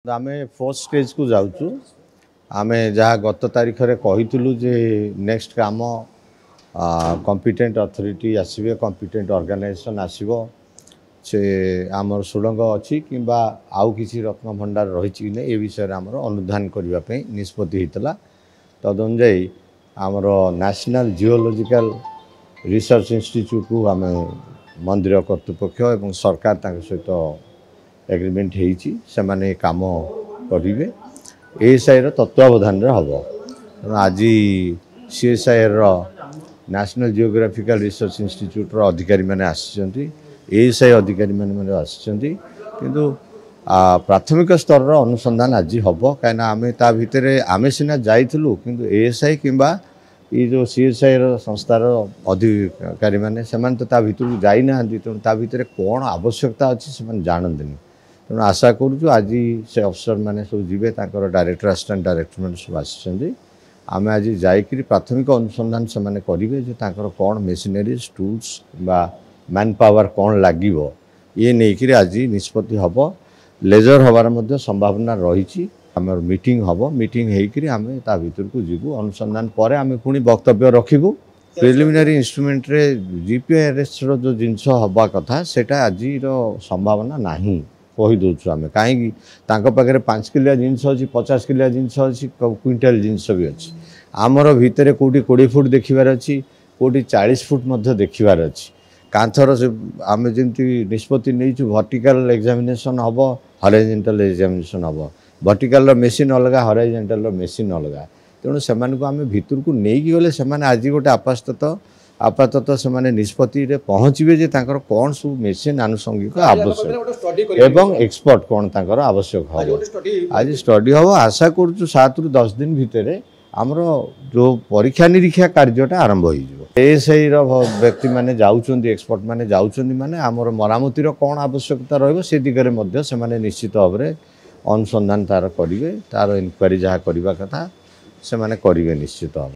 आमे first stage को जाऊँ आमे जहाँ गत तारीख रे कहितलु जे नेक्स्ट काम कॉम्पिटेंट अथॉरिटी आसीबे कॉम्पिटेंट ऑर्गेनाइजेशन आसीबो से आमर सुडंग अच्छी कि आउ किसी रत्न भंडार रही कि ए विषय आमर अनुधान करने निष्पत्ति होता तदनुजाई आमर नेशनल जियोलॉजिकल रिसर्च इंस्टीट्यूट को आम मंदिर कर्तृपक्ष और सरकार सहित एग्रीमेंट होती से माने काम करेंगे एएसआई तत्वावधान हम आज CSI national geographical research institute अधिकारी मैंने एएसआई अधिकारी मैंने आसिंटु प्राथमिक स्तर अनुसंधान आज हम कहीं आम ता भितर आम सीना जाइलु कि एएसआई किंबा ये जो सीएसआई संस्थार अधिकारी मैंने से ता भर जाना तेणु ता भर कौन आवश्यकता अच्छी से जानते तेणु आशा करूँ आज से अफसर मैंने सब जी डायरेक्टर असिस्टेंट डायरेक्टर सब आसी आम आज जाकि प्राथमिक अनुसंधान से करेंगे कौन मेसिनरीज टूल्स बा मैन पावर कौन लगे ये नहीं आज निष्पत्ति हम लेजर हबार संभावना रही आम मीटिंग हम मीटिंग होकर आम ता भर को जीवु अनुसंधान पर आम पुणी वक्तव्य रखू प्रिलिमिनारी इंस्ट्रूमेंट रे जीपीआरएस जो जिनस हवा कथा सेटा आज संभावना नहीं कहीदे आम कहीं पाखे 5 किलिया जिनस अच्छी 50 किलिया जिनस अच्छी क्विंटाल जिनस भी अच्छी आमर भितर कौटी 20 फुट देखार अच्छी कौटी 40 फुट देखार अच्छी कांथर से आम जमी निष्पत्ति नहीं वर्टिकल एग्जामिनेशन हम हॉरिजॉन्टल एग्जामिनेशन हम वर्टिकल मेसीन अलग हॉरिजॉन्टल मेसीन अलग तेणु से आम भितर को लेकिन गले से आज गोटे आपातत से निष्पत्ति पहुँचे जे कौन सब मेसीन आनुषंगिक आवश्यक एवं एक्सपर्ट कौन तांकर आवश्यक हम आज स्टडी हम आशा करूँ 7 ରୁ 10 दिन भितर आमर जो परीक्षा निरीक्षा कार्यटा आरंभ हो एएसआई व्यक्ति माने जाउछन्ती एक्सपर्ट माने जाउछन्ती माने आमर मरामतिर कौन आवश्यकता रहिबो से दिगरे मध्य से निश्चित भाव में अनुसंधान तार करेंगे तार इनक्वारी जहाँ करवा कथा से करेंगे निश्चित भाव।